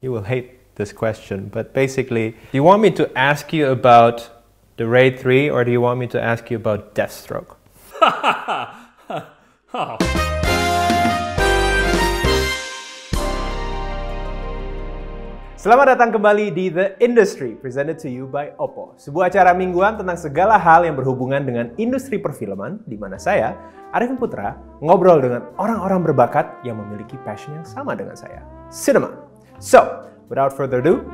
You will hate this question, but basically, do you want me to ask you about the Raid 3 or do you want me to ask you about Deathstroke? Selamat datang kembali di The Industry, presented to you by Oppo. Sebuah acara mingguan tentang segala hal yang berhubungan dengan industri perfilman, di mana saya, Arifin Putra, ngobrol dengan orang-orang berbakat yang memiliki passion yang sama dengan saya, cinema. So, without further ado,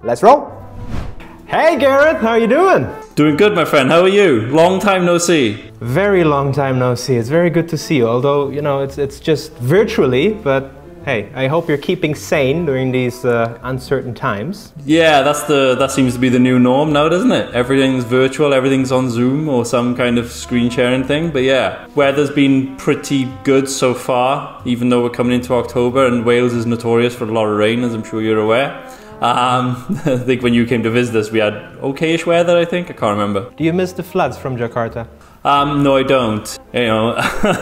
let's roll! Hey Gareth, how are you doing? Doing good, my friend. How are you? Long time no see. Very long time no see. It's very good to see you, although, you know, it's just virtually, but hey, I hope you're keeping sane during these uncertain times. Yeah, that seems to be the new norm now, doesn't it? Everything's virtual, everything's on Zoom or some kind of screen sharing thing. But yeah, weather's been pretty good so far, even though we're coming into October and Wales is notorious for a lot of rain, as I'm sure you're aware. I think when you came to visit us, we had okay-ish weather, I think. I can't remember. Do you miss the floods from Jakarta? No, I don't. You know,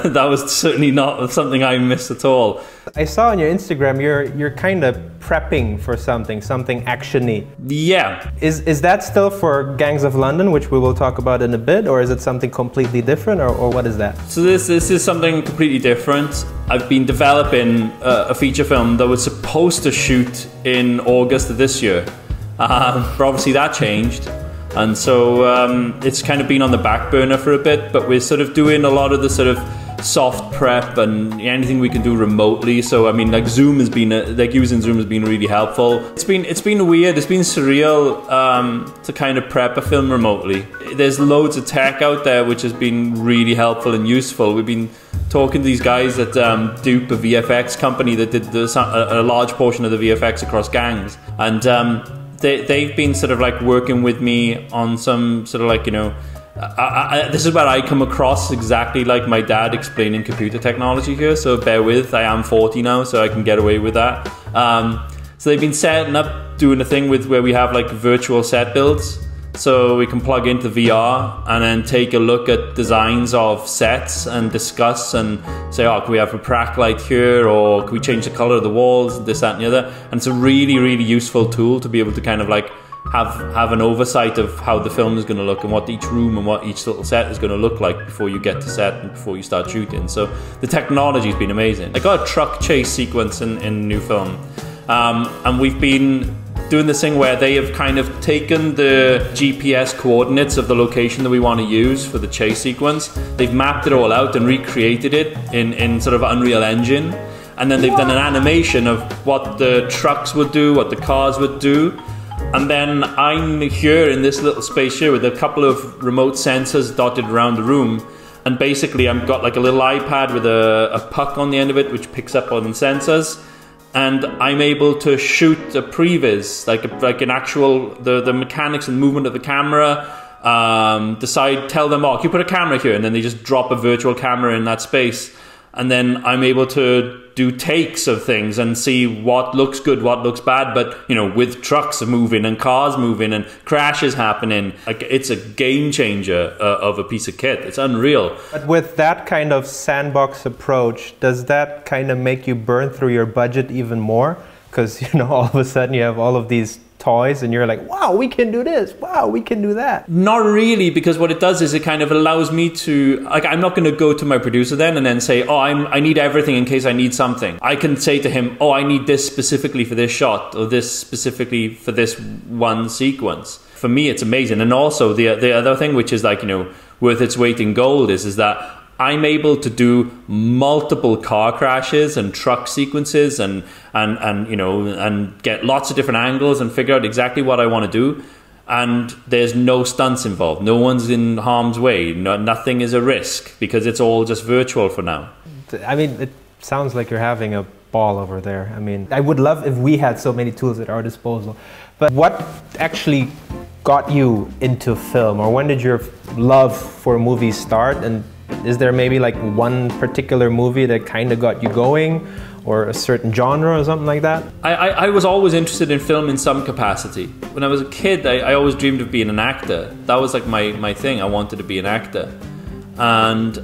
that was certainly not something I missed at all. I saw on your Instagram you're kind of prepping for something actiony. Yeah. Is that still for Gangs of London, which we will talk about in a bit, or is it something completely different, or what is that? So this is something completely different. I've been developing a feature film that was supposed to shoot in August of this year, but obviously that changed. And so it's kind of been on the back burner for a bit, but we're sort of doing a lot of the sort of soft prep and anything we can do remotely. So I mean, like Zoom has been, using Zoom has been really helpful. It's been weird, it's been surreal to kind of prep a film remotely. There's loads of tech out there which has been really helpful and useful. We've been talking to these guys at Dupe, a VFX company that did a large portion of the VFX across Gangs, and they've been sort of like working with me on some sort of like, you know, this is where I come across exactly like my dad explaining computer technology here, so bear with, I am 40 now, so I can get away with that. So they've been setting up, doing a thing with where we have like virtual set builds, so we can plug into VR and then take a look at designs of sets and discuss and say, oh, can we have a prac light here, or can we change the color of the walls, this, that and the other. And it's a really, really useful tool to be able to kind of like have an oversight of how the film is going to look and what each room and what each little set is going to look like before you get to set and before you start shooting. So the technology's been amazing. I got a truck chase sequence in the new film, and we've been doing this thing where they have kind of taken the GPS coordinates of the location that we want to use for the chase sequence. They've mapped it all out and recreated it in sort of Unreal Engine. And then they've done an animation of what the trucks would do, what the cars would do. And then I'm here in this little space here with a couple of remote sensors dotted around the room. And basically I've got like a little iPad with a puck on the end of it, which picks up on the sensors. And I'm able to shoot a previs, like an actual, the mechanics and movement of the camera, tell them, oh, can you put a camera here? And then they just drop a virtual camera in that space. And then I'm able to do takes of things and see what looks good, what looks bad, but you know, with trucks moving and cars moving and crashes happening, like it's a game changer of a piece of kit. It's unreal. But with that kind of sandbox approach, does that kind of make you burn through your budget even more? Because, you know, all of a sudden you have all of these toys and you're like, wow, we can do this, wow, we can do that. Not really, because what it does is it kind of allows me to, like, I'm not going to go to my producer then and then say, oh, I need everything in case I need something. I can say to him, oh, I need this specifically for this shot, or this specifically for this one sequence. For me, it's amazing. And also the other thing, which is like, you know, worth its weight in gold, is that I'm able to do multiple car crashes and truck sequences and you know, and get lots of different angles and figure out exactly what I want to do. And there's no stunts involved. No one's in harm's way. Nothing is a risk because it's all just virtual for now. I mean, it sounds like you're having a ball over there. I mean, I would love if we had so many tools at our disposal. But what actually got you into film, or when did your love for movies start? And is there maybe like one particular movie that kind of got you going, or a certain genre or something like that? I was always interested in film in some capacity. When I was a kid, I always dreamed of being an actor. That was like my thing. I wanted to be an actor. And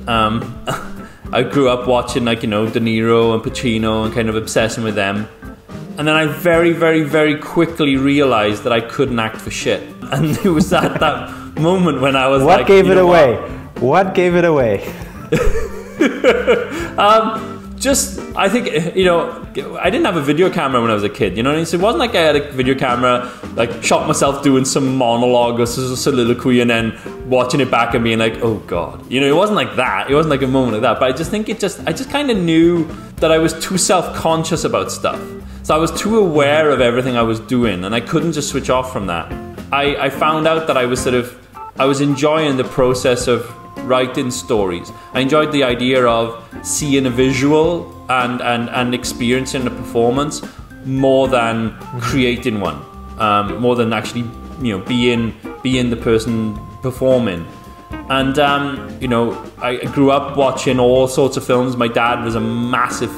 I grew up watching, like, you know, De Niro and Pacino and kind of obsessing with them. And then I very, very, very quickly realized that I couldn't act for shit. And it was at that moment when I was like... What gave it away? What gave it away? Just, I think, you know, I didn't have a video camera when I was a kid, you know what I mean? So it wasn't like I had a video camera, like shot myself doing some monologue or soliloquy and then watching it back and being like, oh God. You know, it wasn't like that. It wasn't like a moment like that. But I just think I just kind of knew that I was too self-conscious about stuff. So I was too aware of everything I was doing and I couldn't just switch off from that. I found out that I was enjoying the process of writing stories. I enjoyed the idea of seeing a visual and experiencing a performance more than creating one, more than actually, you know, being the person performing. And you know, I grew up watching all sorts of films. My dad was a massive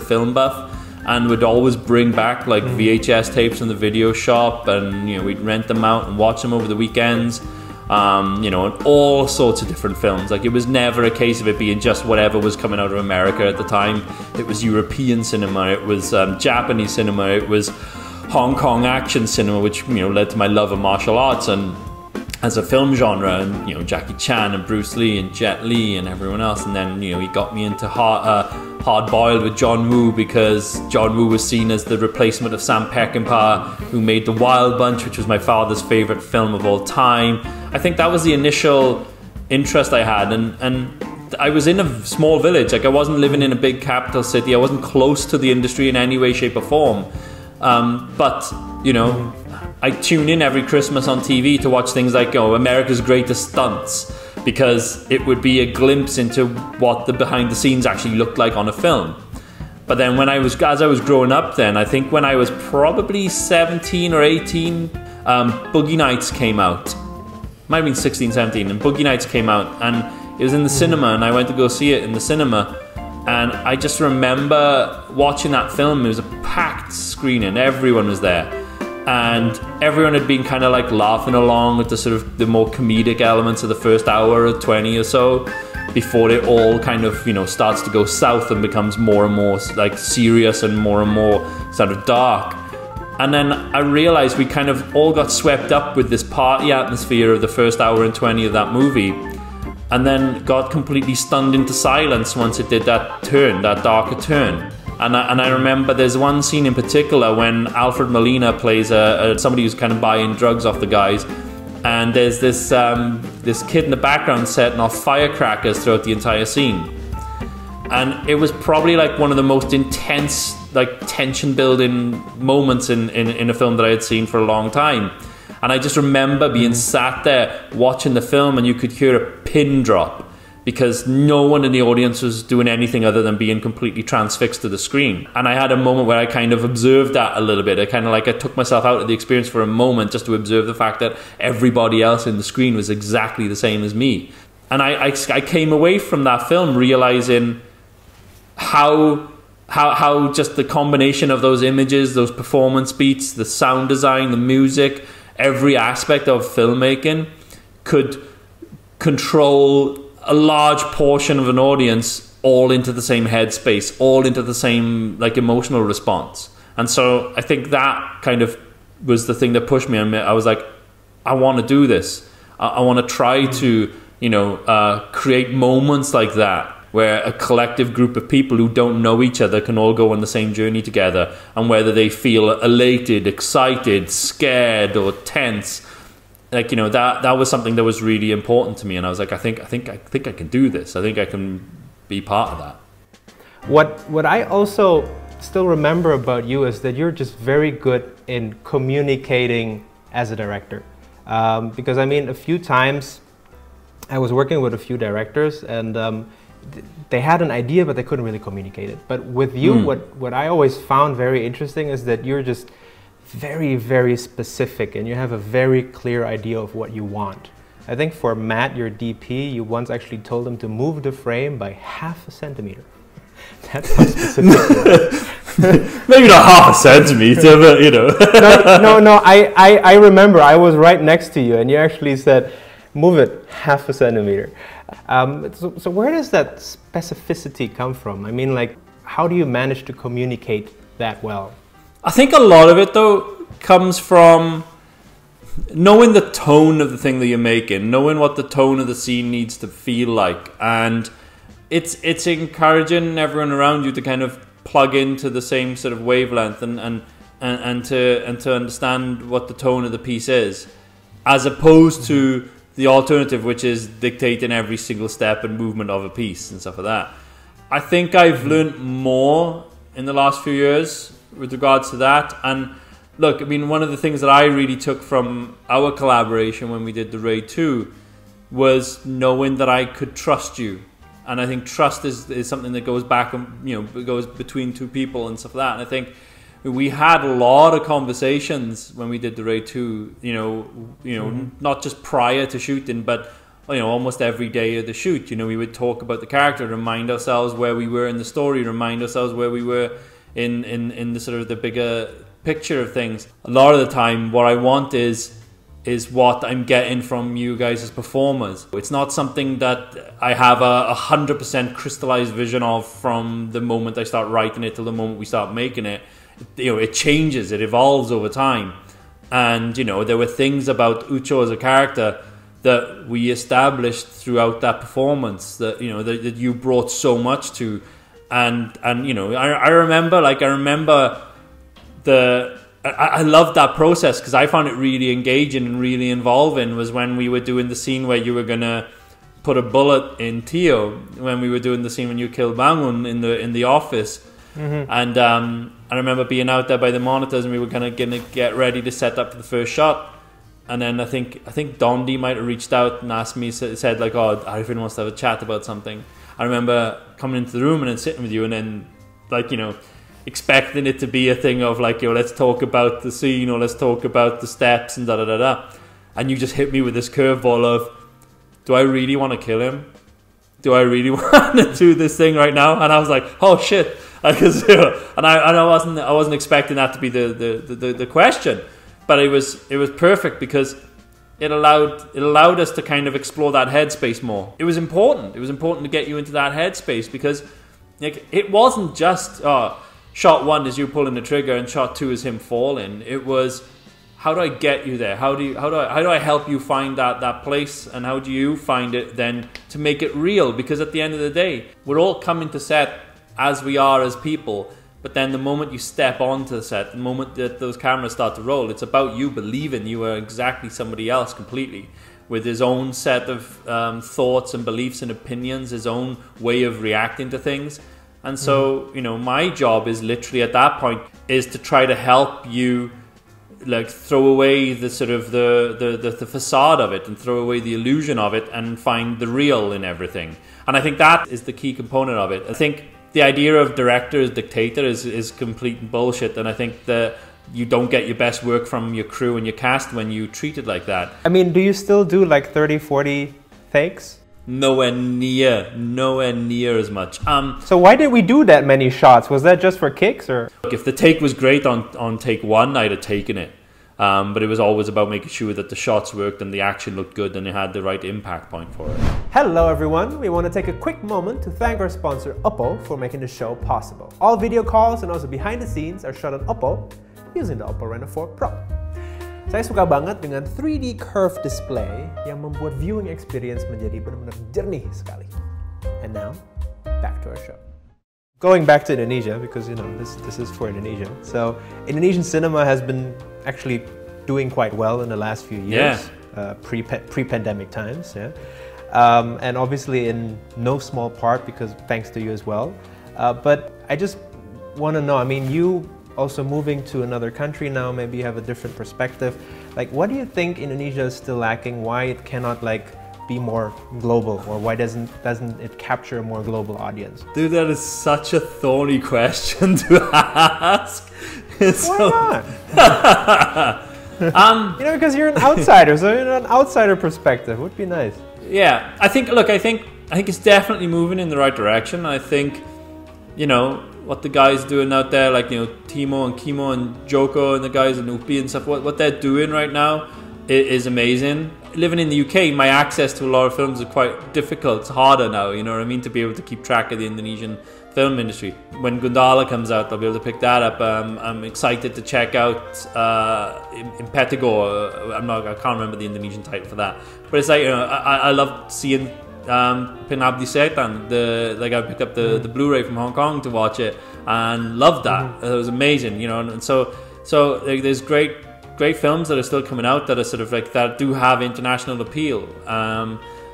film buff and would always bring back like VHS tapes from the video shop, and you know, we'd rent them out and watch them over the weekends. You know, and all sorts of different films. Like, it was never a case of it being just whatever was coming out of America at the time. It was European cinema, it was Japanese cinema, it was Hong Kong action cinema, which, you know, led to my love of martial arts and as a film genre, and you know, Jackie Chan and Bruce Lee and Jet Li and everyone else. And then, you know, he got me into Hard Boiled with John Woo, because John Woo was seen as the replacement of Sam Peckinpah, who made The Wild Bunch, which was my father's favorite film of all time. I think that was the initial interest I had, and I was in a small village. Like, I wasn't living in a big capital city. I wasn't close to the industry in any way, shape or form. But, you know, I tune in every Christmas on TV to watch things like, oh, America's Greatest Stunts, because it would be a glimpse into what the behind the scenes actually looked like on a film. But then as I was growing up then, I think when I was probably 17 or 18, Boogie Nights came out. Might have been 16, 17, and Boogie Nights came out, and it was in the cinema, and I went to go see it in the cinema. And I just remember watching that film. It was a packed screening, everyone was there. And everyone had been kind of like laughing along with the sort of the more comedic elements of the first hour or 20 or so, before it all kind of, you know, starts to go south and becomes more and more like serious and more sort of dark. And then I realized we kind of all got swept up with this party atmosphere of the first hour and 20 of that movie, and then got completely stunned into silence once it did that turn, that darker turn. And I remember there's one scene in particular when Alfred Molina plays somebody who's kind of buying drugs off the guys, and there's this kid in the background setting off firecrackers throughout the entire scene. And it was probably like one of the most intense, like, tension building moments in a film that I had seen for a long time. And I just remember being sat there watching the film, and you could hear a pin drop, because no one in the audience was doing anything other than being completely transfixed to the screen. And I had a moment where I kind of observed that a little bit. I took myself out of the experience for a moment just to observe the fact that everybody else in the screen was exactly the same as me. And I came away from that film realizing how just the combination of those images, those performance beats, the sound design, the music, every aspect of filmmaking could control a large portion of an audience all into the same headspace, all into the same like emotional response. And so I think that kind of was the thing that pushed me. I was like, I want to do this. I want to try to, you know, create moments like that, where a collective group of people who don't know each other can all go on the same journey together, and whether they feel elated, excited, scared, or tense, like, you know, that was something that was really important to me. And I was like, I think I can do this. I think I can be part of that. What I also still remember about you is that you're just very good in communicating as a director. Because I mean, a few times I was working with a few directors, and they had an idea, but they couldn't really communicate it. But with you, what I always found very interesting is that you're just very, very specific, and you have a very clear idea of what you want. I think for Matt, your DP, you once actually told him to move the frame by ½ a centimeter. That's how specific. Maybe not ½ a centimeter, but you know. No, I remember I was right next to you, and you actually said, move it ½ a centimeter. So where does that specificity come from? I mean, like, how do you manage to communicate that well? I think a lot of it though comes from knowing the tone of the thing that you're making, knowing what the tone of the scene needs to feel like, and it's encouraging everyone around you to kind of plug into the same sort of wavelength and to understand what the tone of the piece is, as opposed to the alternative, which is dictating every single step and movement of a piece and stuff like that. I think I've learned more in the last few years with regards to that. And look, I mean, one of the things that I really took from our collaboration when we did The Raid 2 was knowing that I could trust you. And I think trust is something that goes back, goes between two people and stuff like that. And I think we had a lot of conversations when we did The Raid 2, not just prior to shooting, but almost every day of the shoot. We would talk about the character, remind ourselves where we were in the story, remind ourselves where we were in the sort of the bigger picture of things. A lot of the time, what I want is what I'm getting from you guys as performers. It's not something that I have a 100% crystallized vision of from the moment I start writing it till the moment we start making it. It changes, it evolves over time. And there were things about Ucho as a character that we established throughout that performance that that you brought so much to, and I remember I loved that process because I found it really engaging and really involving. Was when we were doing the scene where you were gonna put a bullet in Tio, when we were doing the scene when you killed Bangun in the office. And I remember being out there by the monitors, and we were gonna get ready to set up for the first shot. And then I think Dondi might have reached out and asked me, said like, "Oh, Arifin wants to have a chat about something." I remember coming into the room and then sitting with you, and then expecting it to be a thing of like, let's talk about the scene, or let's talk about the steps and da da da da. And you just hit me with this curveball of, do I really want to kill him? Do I really want to do this thing right now? And I was like, oh shit. And I wasn't expecting that to be the question, but it was perfect because it allowed us to kind of explore that headspace more. It was important. It was important to get you into that headspace because it wasn't just shot 1 is you pulling the trigger and shot 2 is him falling. It was, how do I get you there? How do I help you find that place, and how do you find it then to make it real? Because at the end of the day, we're all coming to set as we are as people, but then the moment you step onto the set, the moment that those cameras start to roll, it's about you believing you are exactly somebody else completely, with his own set of thoughts and beliefs and opinions, his own way of reacting to things. And so, my job is literally at that point is to try to help you throw away the sort of the facade of it, and throw away the illusion of it, and find the real in everything. And I think that is the key component of it. I think the idea of director as dictator is complete bullshit, and I think that you don't get your best work from your crew and your cast when you treat it like that. I mean, do you still do like 30, 40 takes? Nowhere near as much. So why did we do that many shots? Was that just for kicks, or? If the take was great on take 1, I'd have taken it. But it was always about making sure that the shots worked and the action looked good and it had the right impact point for it. Hello everyone, we want to take a quick moment to thank our sponsor Oppo for making the show possible. All video calls and also behind the scenes are shot on Oppo using the Oppo Reno 4 Pro. Saya suka banget dengan 3D curved display yang membuat viewing experience menjadi benar-benar jernih sekali. And now, back to our show. Going back to Indonesia, because this is for Indonesia. So Indonesian cinema has been actually doing quite well in the last few years, pre-pandemic times. Yeah, and obviously in no small part because thanks to you as well. But I just want to know. I mean, you also moving to another country now, maybe you have a different perspective. Like, what do you think Indonesia is still lacking? Why it cannot be more global, or why doesn't it capture a more global audience? Dude, that is such a thorny question to ask. Why not? Because you're an outsider, so an outsider perspective would be nice. Yeah, I think it's definitely moving in the right direction. I think, what the guys doing out there, like Timo and Kimo and Joko and the guys in Upi and stuff, what they're doing right now is amazing. Living in the UK, my access to a lot of films is quite difficult. It's harder now, to be able to keep track of the Indonesian film industry. When Gundala comes out, they'll be able to pick that up. I'm excited to check out Impetigo. I can't remember the Indonesian title for that, but it's like, you know, I love seeing Pengabdi Setan. I picked up the Blu-ray from Hong Kong to watch it and loved that. It was amazing, you know. And so like, there's great films that are still coming out that are sort of like, that do have international appeal.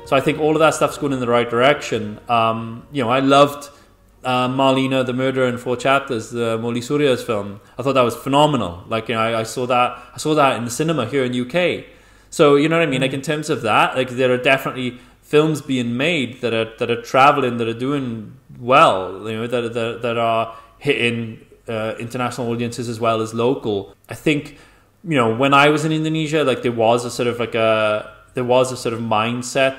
So I think all of that stuff's going in the right direction. You know, I loved Marlena, the Murderer in 4 Chapters, the Molly Surya's film. I thought that was phenomenal. Like, you know, I saw that in the cinema here in UK. So, you know what I mean? Like, in terms of that, like, there are definitely films being made that are traveling, that are doing well, you know, that are hitting international audiences as well as local. I think, you know, when I was in Indonesia, like, there was a sort of mindset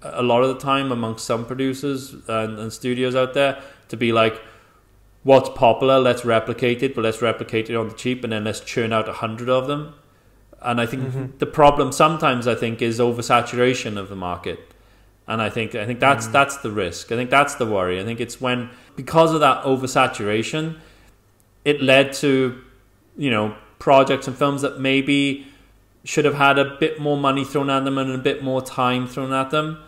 a lot of the time amongst some producers and studios out there to be like, what's popular, let's replicate it, but let's replicate it on the cheap, and then let's churn out 100 of them. And I think the problem sometimes, I think, is oversaturation of the market. And I think that's the risk. I think that's the worry. I think it's when, because of that oversaturation, it led to, you know, projects and films that maybe should have had a bit more money thrown at them and a bit more time thrown at them,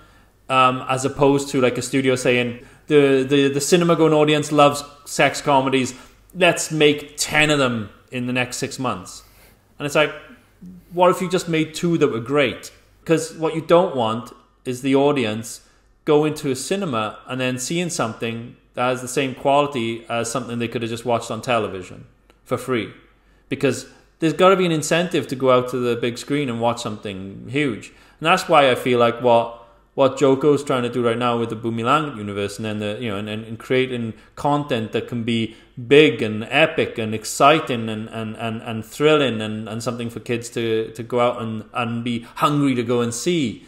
as opposed to like a studio saying, the cinema going audience loves sex comedies, let's make 10 of them in the next 6 months. And it's like, what if you just made 2 that were great? Because what you don't want is the audience going to a cinema and then seeing something that has the same quality as something they could have just watched on television for free. Because there's got to be an incentive to go out to the big screen and watch something huge. And that's why I feel like what Joko's trying to do right now with the Bumi Langit universe, and then and creating content that can be big and epic and exciting and thrilling and something for kids to go out and be hungry to go and see.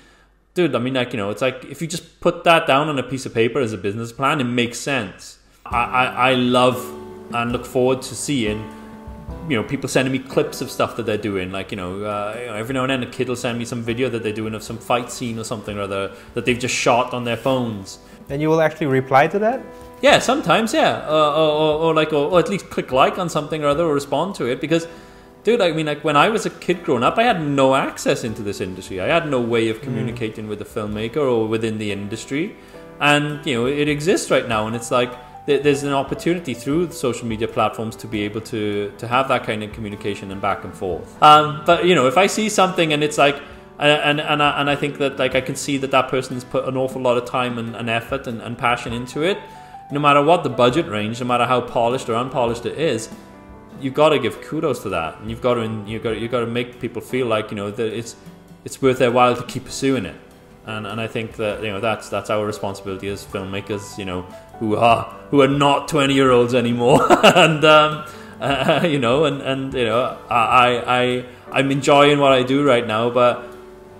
Dude, I mean, like, you know, it's like, if you just put that down on a piece of paper as a business plan, it makes sense. I love and look forward to seeing, you know, people sending me clips of stuff that they're doing. Like, you know, every now and then a kid will send me some video that they're doing of some fight scene or something or other that they've just shot on their phones. And you will actually reply to that? Yeah, sometimes, yeah. Or at least click like on something or other, or respond to it. Because, dude, I mean, like, when I was a kid growing up, I had no access into this industry. I had no way of communicating with the filmmaker or within the industry. And, you know, it exists right now. And it's like, there's an opportunity through the social media platforms to be able to have that kind of communication and back and forth. But, you know, if I see something and it's like, and I think that, like, I can see that person's put an awful lot of time and effort and passion into it, no matter what the budget range, no matter how polished or unpolished it is, you've got to give kudos to that, and you've got to make people feel like, you know, that it's worth their while to keep pursuing it. And I think that, you know, that's our responsibility as filmmakers, you know, who are not 20-year-olds anymore. And you know, and you know, I'm enjoying what I do right now, but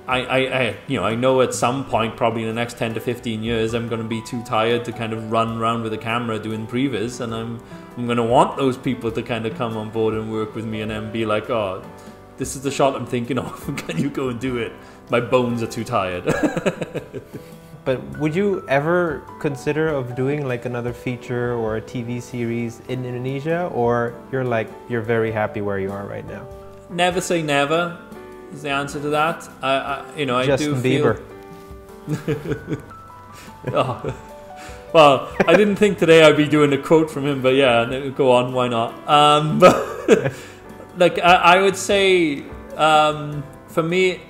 I you know, I know at some point, probably in the next 10 to 15 years, I'm going to be too tired to kind of run around with a camera doing previews, and I'm going to want those people to kind of come on board and work with me and then be like, oh, this is the shot I'm thinking of, can you go and do it? My bones are too tired. But would you ever consider of doing like another feature or a TV series in Indonesia, or you're very happy where you are right now? Never say never is the answer to that. You know, Justin I do Bieber. Feel... Oh. Well, I didn't think today I'd be doing a quote from him, but yeah, go on, why not? But like, I would say, for me,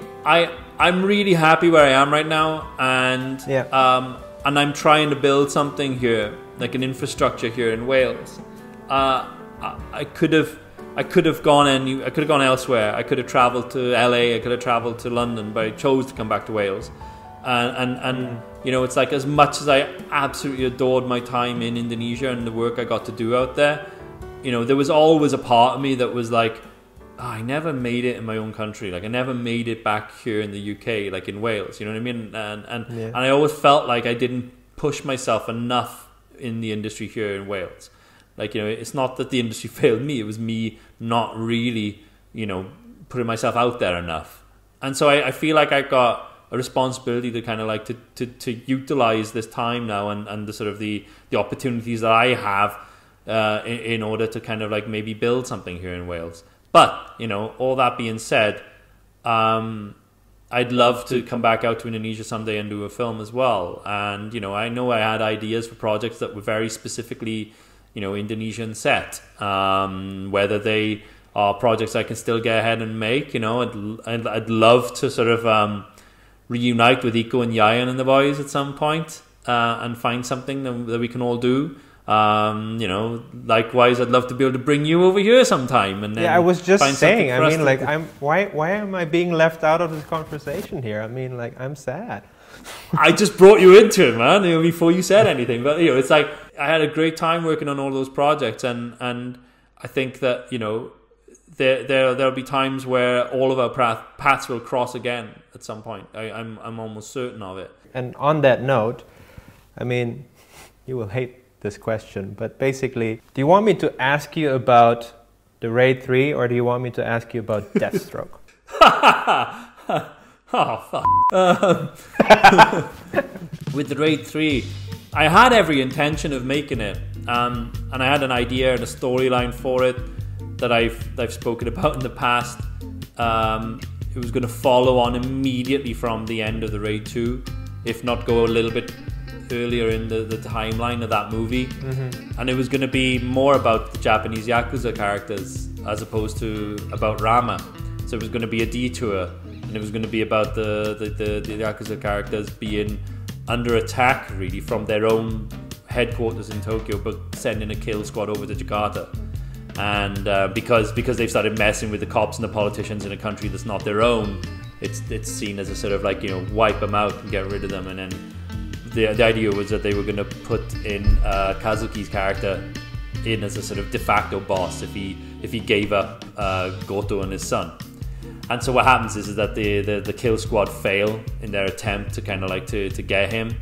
I'm really happy where I am right now, and and I'm trying to build something here, like an infrastructure here in Wales. I could have gone elsewhere. I could have travelled to LA. I could have travelled to London, but I chose to come back to Wales. And you know, it's like, as much as I absolutely adored my time in Indonesia and the work I got to do out there, you know, there was always a part of me that was like, oh, I never made it in my own country. Like, I never made it back here in the UK, like in Wales. You know what I mean? And I always felt like I didn't push myself enough in the industry here in Wales. Like, you know, it's not that the industry failed me. It was me not really, you know, putting myself out there enough. And so I feel like I got a responsibility to kind of like to utilize this time now and the sort of the opportunities that I have in order to kind of like maybe build something here in Wales. But, you know, all that being said, I'd love to come back out to Indonesia someday and do a film as well. And, you know I had ideas for projects that were very specifically, you know, Indonesian set. Whether they are projects I can still get ahead and make, you know, I'd love to sort of reunite with Iko and Yayan and the boys at some point and find something that we can all do. You know, likewise, I'd love to be able to bring you over here sometime. And then yeah, I was just saying. I mean, like, why am I being left out of this conversation here? I mean, like, I'm sad. I just brought you into it, man, you know, before you said anything. But you know, it's like I had a great time working on all those projects, and I think that, you know, there'll be times where all of our paths will cross again at some point. I'm almost certain of it. And on that note, I mean, you will hate this question, but basically, do you want me to ask you about the Raid 3 or do you want me to ask you about Deathstroke? Oh, fuck. With the Raid 3, I had every intention of making it, and I had an idea and a storyline for it that I've spoken about in the past. It was going to follow on immediately from the end of the Raid 2, if not go a little bit earlier in the timeline of that movie. And it was going to be more about the Japanese Yakuza characters as opposed to about Rama. So it was going to be a detour, and it was going to be about the Yakuza characters being under attack really from their own headquarters in Tokyo, but sending a kill squad over to Jakarta. And because they've started messing with the cops and the politicians in a country that's not their own, it's seen as a sort of like, you know, wipe them out and get rid of them. And then the idea was that they were going to put in Kazuki's character in as a sort of de facto boss if he gave up Goto and his son. And so what happens is that the kill squad fail in their attempt to kind of like to get him,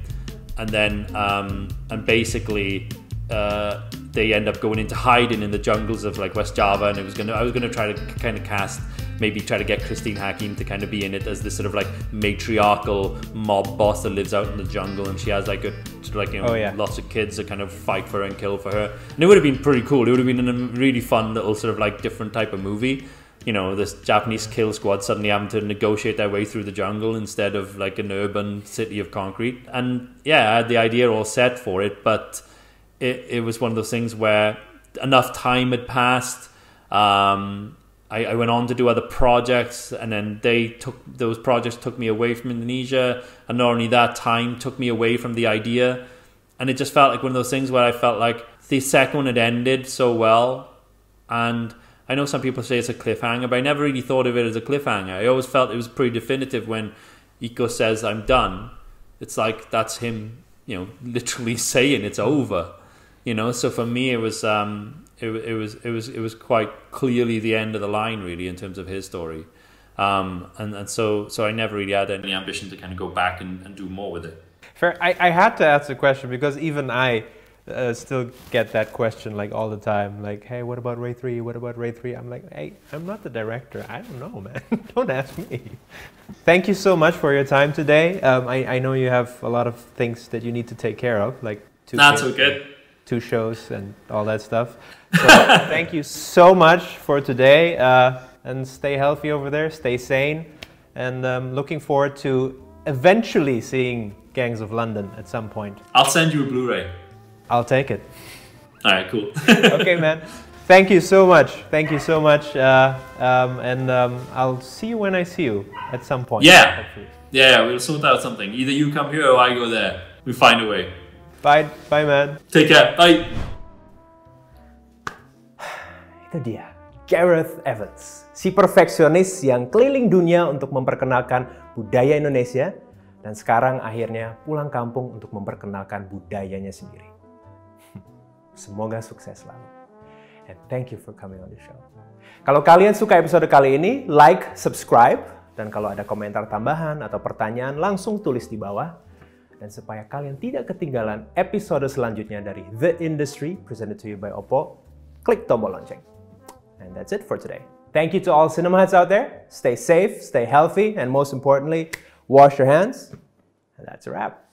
and then and basically they end up going into hiding in the jungles of like West Java. And I was gonna try to kind of try to get Christine Hakim to kind of be in it as this sort of like matriarchal mob boss that lives out in the jungle, and she has like lots of kids that kind of fight for her and kill for her. And it would have been pretty cool. It would have been a really fun little sort of like different type of movie. You know, this Japanese kill squad suddenly having to negotiate their way through the jungle instead of like an urban city of concrete. And yeah, I had the idea all set for it, but it was one of those things where enough time had passed. I went on to do other projects, and then those projects took me away from Indonesia, and not only that, time took me away from the idea. And it just felt like one of those things where I felt like the second one had ended so well, and I know some people say it's a cliffhanger, but I never really thought of it as a cliffhanger. I always felt it was pretty definitive when Iko says, "I'm done." It's like that's him, you know, literally saying it's over. You know, so for me, it was quite clearly the end of the line, really, in terms of his story. And so I never really had any ambition to kind of go back and do more with it. Fair. I had to ask the question because even I still get that question like all the time. Like, hey, what about Raid 3? What about Raid 3? I'm like, hey, I'm not the director. I don't know, man. Don't ask me. Thank you so much for your time today. I know you have a lot of things that you need to take care of, like That's okay. 2 shows and all that stuff. So thank you so much for today, and stay healthy over there, stay sane, and looking forward to eventually seeing Gangs of London at some point. I'll send you a Blu-ray. I'll take it. All right, cool. Okay, man. Thank you so much. Thank you so much. And I'll see you when I see you at some point. Yeah. Hopefully. Yeah, we'll sort out something. Either you come here or I go there. We find a way. Bye, man. Take care. Bye. Itu dia, Gareth Evans, si perfeksionis yang keliling dunia untuk memperkenalkan budaya Indonesia dan sekarang akhirnya pulang kampung untuk memperkenalkan budayanya sendiri. Semoga sukses selalu. And thank you for coming on the show. Kalau kalian suka episode kali ini, like, subscribe, dan kalau ada komentar tambahan atau pertanyaan langsung tulis di bawah. Dan supaya kalian tidak ketinggalan episode selanjutnya dari The Industry presented to you by Oppo, klik tombol lonceng. And that's it for today. Thank you to all cinema heads out there. Stay safe, stay healthy, and most importantly, wash your hands, and that's a wrap.